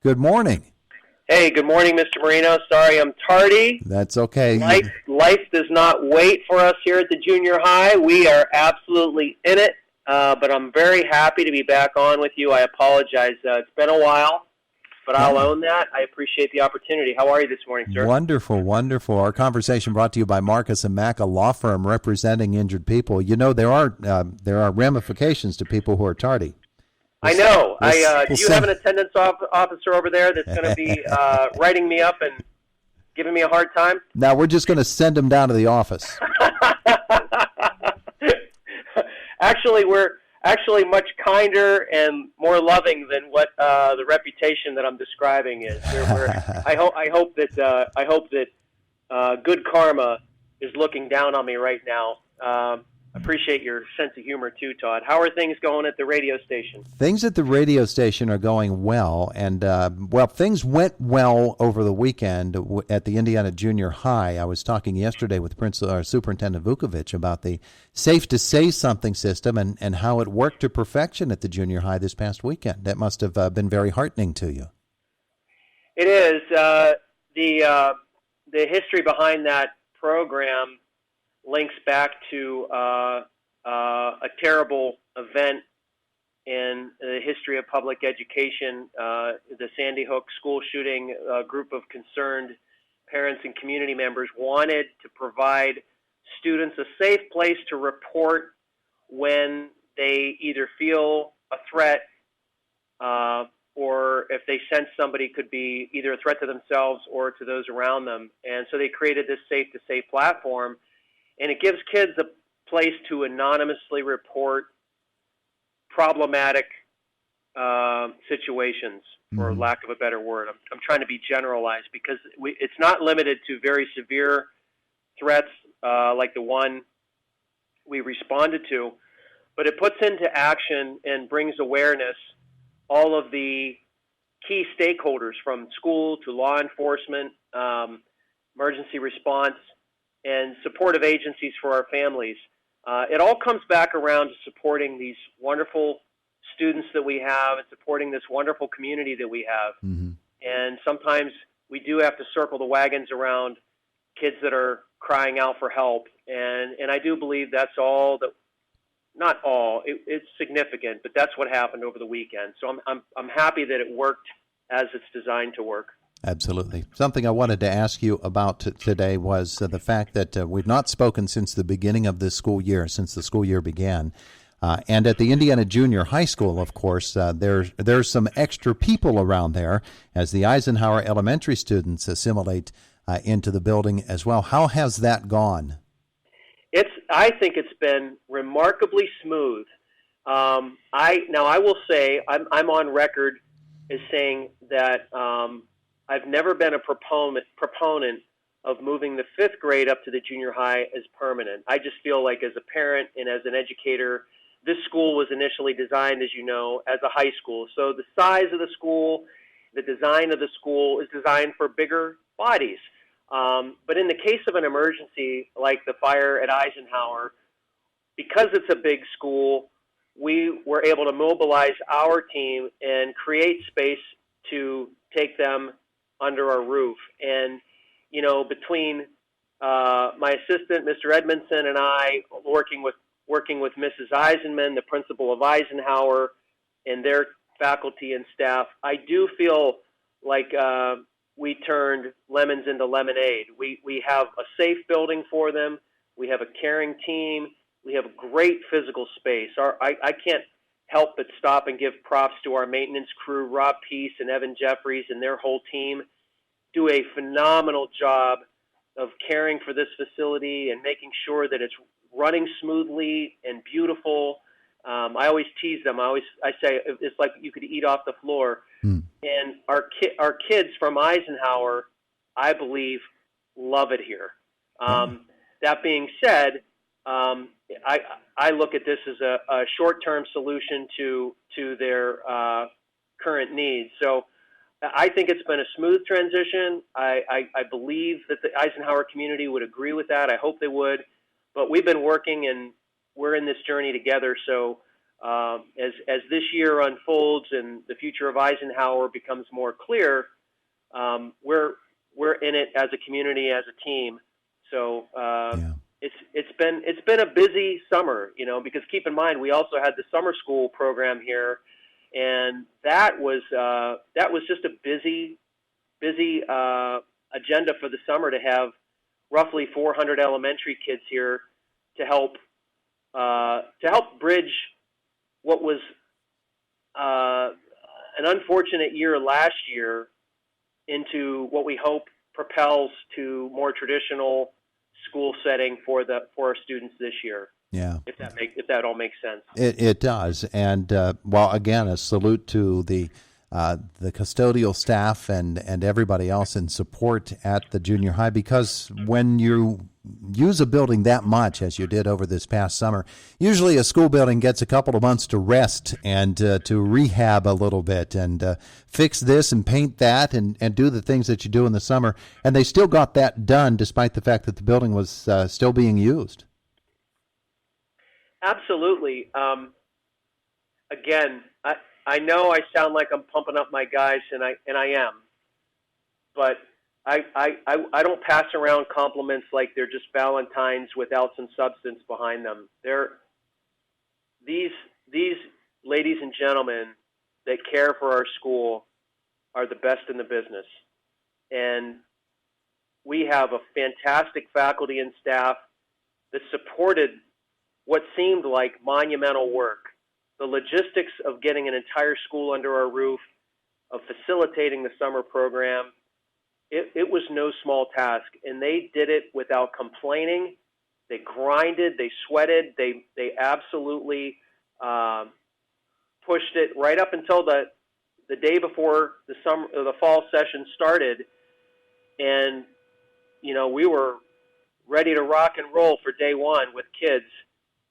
Good morning. Hey, good morning, Mr. Marino. Sorry I'm tardy. That's okay. Life does not wait for us here at the junior high. We are absolutely in it, but I'm very happy to be back on with you. I apologize. It's been a while, but I'll own that. I appreciate the opportunity. How are you this morning, sir? Wonderful, wonderful. Our conversation brought to you by Marcus and Mack, a law firm representing injured people. You know, there are ramifications to people who are tardy. I know. Do you have an attendance officer over there that's going to be writing me up and giving me a hard time? Now, we're just going to send him down to the office. Actually, we're much kinder and more loving than what the reputation that I'm describing is. I hope that good karma is looking down on me right now. Appreciate your sense of humor too, Todd. How are things going at the radio station? Things at the radio station are going well, and things went well over the weekend at the Indiana Junior High. I was talking yesterday with Superintendent Vukovic about the Safe to Say Something system and how it worked to perfection at the junior high this past weekend. That must have been very heartening to you. It is. The history behind that program links back to a terrible event in the history of public education, the Sandy Hook school shooting. A group of concerned parents and community members wanted to provide students a safe place to report when they either feel a threat or if they sense somebody could be either a threat to themselves or to those around them. And so they created this Safe to Say platform. And it gives kids a place to anonymously report problematic situations, for lack of a better word. I'm trying to be generalized because it's not limited to very severe threats like the one we responded to, but it puts into action and brings awareness all of the key stakeholders from school to law enforcement, emergency response, and supportive agencies for our families. It all comes back around to supporting these wonderful students that we have and supporting this wonderful community that we have. Mm-hmm. And sometimes we do have to circle the wagons around kids that are crying out for help. And I do believe that's all that, not all, it's significant, but that's what happened over the weekend. So I'm happy that it worked as it's designed to work. Absolutely. Something I wanted to ask you about today was the fact that we've not spoken since the beginning of this school year, since the school year began. And at the Indiana Junior High School, of course, there's some extra people around there as the Eisenhower Elementary students assimilate into the building as well. How has that gone? I think it's been remarkably smooth. I will say I'm on record as saying that I've never been a proponent of moving the fifth grade up to the junior high as permanent. I just feel like as a parent and as an educator, this school was initially designed, as you know, as a high school. So the size of the school, the design of the school is designed for bigger bodies. But in the case of an emergency like the fire at Eisenhower, because it's a big school, we were able to mobilize our team and create space to take them under our roof. And, you know, between my assistant, Mr. Edmondson, and I, working with Mrs. Eisenman, the principal of Eisenhower, and their faculty and staff, I do feel like we turned lemons into lemonade. We have a safe building for them. We have a caring team. We have great physical space. I can't help but stop and give props to our maintenance crew, Rob Peace and Evan Jeffries and their whole team. Do a phenomenal job of caring for this facility and making sure that it's running smoothly and beautiful. I always tease them. I say it's like you could eat off the floor. And our kids from Eisenhower, I believe, love it here. That being said, I look at this as a short-term solution to their current needs. So I think it's been a smooth transition. I believe that the Eisenhower community would agree with that. I hope they would. But we've been working, and we're in this journey together. So as this year unfolds and the future of Eisenhower becomes more clear, we're in it as a community, as a team. So it's been a busy summer, because keep in mind we also had the summer school program here, and that was just a busy agenda for the summer to have roughly 400 elementary kids here to help bridge what was an unfortunate year last year into what we hope propels to more traditional school setting for our students this year. Yeah, if that all makes sense. It does, and well, again, a salute to the custodial staff and everybody else in support at the junior high, because when you use a building that much as you did over this past summer, usually a school building gets a couple of months to rest and to rehab a little bit and fix this and paint that and do the things that you do in the summer. And they still got that done despite the fact that the building was still being used. Absolutely. Again, I know I sound like I'm pumping up my guys, and I am, but I don't pass around compliments like they're just Valentines without some substance behind them. These ladies and gentlemen that care for our school are the best in the business, and we have a fantastic faculty and staff that supported what seemed like monumental work. The logistics of getting an entire school under our roof, of facilitating the summer program, it was no small task, and they did it without complaining. They grinded, they sweated, they absolutely pushed it right up until the day before the fall session started, and we were ready to rock and roll for day one with kids.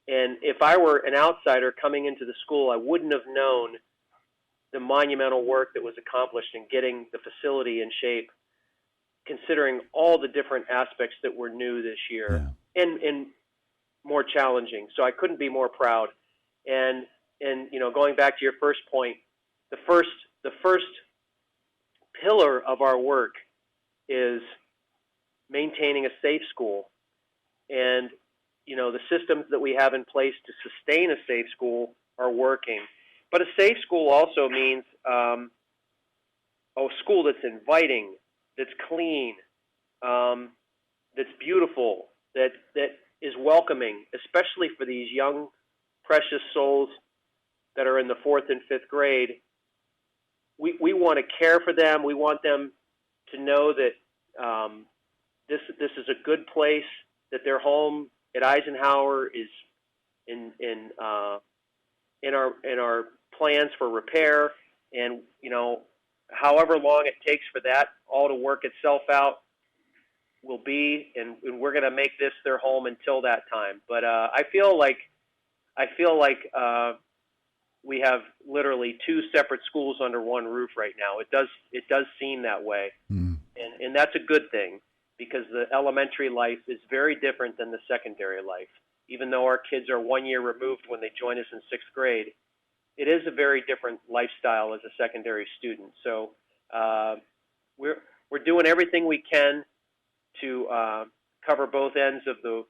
And if I were an outsider coming into the school, I wouldn't have known the monumental work that was accomplished in getting the facility in shape, considering all the different aspects that were new this year and more challenging. So I couldn't be more proud. And going back to your first point, the first pillar of our work is maintaining a safe school. And the systems that we have in place to sustain a safe school are working. But a safe school also means a school that's inviting, that's clean, that's beautiful, that is welcoming, especially for these young, precious souls that are in the 4th and 5th grade. We want to care for them. We want them to know that this is a good place, that their home at Eisenhower is in our plans for repair, and however long it takes for that all to work itself out will be, and we're going to make this their home until that time. But I feel like we have literally two separate schools under one roof right now. It does seem that way, and that's a good thing, because the elementary life is very different than the secondary life. Even though our kids are 1 year removed when they join us in 6th grade, it is a very different lifestyle as a secondary student. So we're doing everything we can to cover both ends of the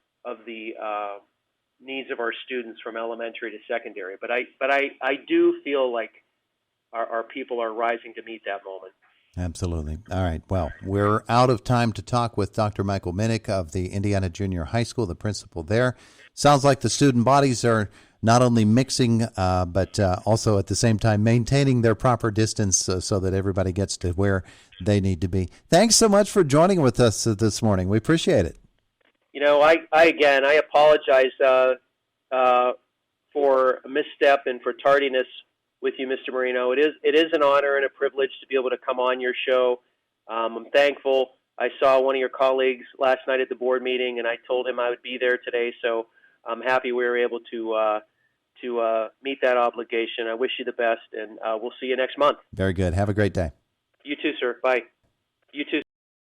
needs of our students from elementary to secondary. But I do feel like our people are rising to meet that moment. Absolutely. All right. Well, we're out of time to talk with Dr. Michael Minnick of the Indiana Junior High School, the principal there. Sounds like the student bodies are not only mixing, but also at the same time maintaining their proper distance so that everybody gets to where they need to be. Thanks so much for joining with us this morning. We appreciate it. I apologize for a misstep and for tardiness with you, Mr. Marino. It is an honor and a privilege to be able to come on your show. I'm thankful. I saw one of your colleagues last night at the board meeting, and I told him I would be there today, so I'm happy we were able to meet that obligation. I wish you the best, and we'll see you next month. Very good. Have a great day. You too, sir. Bye. You too.